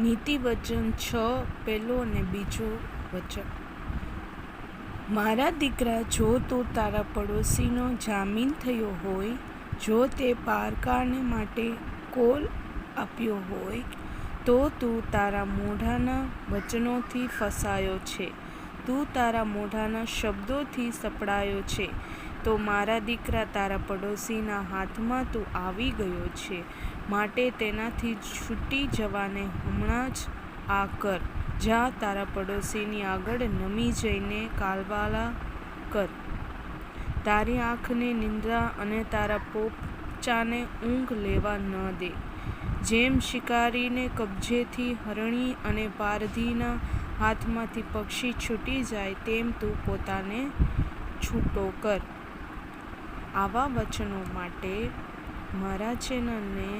નીતિ વચન 6 પહેલો અને બીજો વચન. મારા દીકરા, જો તું તારા પડોશીનો જામીન થયો હોય, જો તે પારકાને માટે કોલ આપ્યો હોય, તો તું તારા મોઢાના વચનોથી ફસાયો છે, તું તારા મોઢાના શબ્દોથી સપડાયો છે. તો મારા દીકરા, તારા પડોશીના હાથમાં તું આવી ગયો છે, માટે તેનાથી છૂટી જવાને હમણાં જ આ કર. જા, તારા પડોશીની આગળ નમી જઈને કાલવાલા કર. તારી આંખને નિંદ્રા અને તારા પોપચાને ઊંઘ લેવા ન દે. જેમ શિકારીને કબજેથી હરણી અને પારધીના હાથમાંથી પક્ષી છૂટી જાય, તેમ તું પોતાને છૂટો કર. આવા વચનો માટે મારા ચેનલને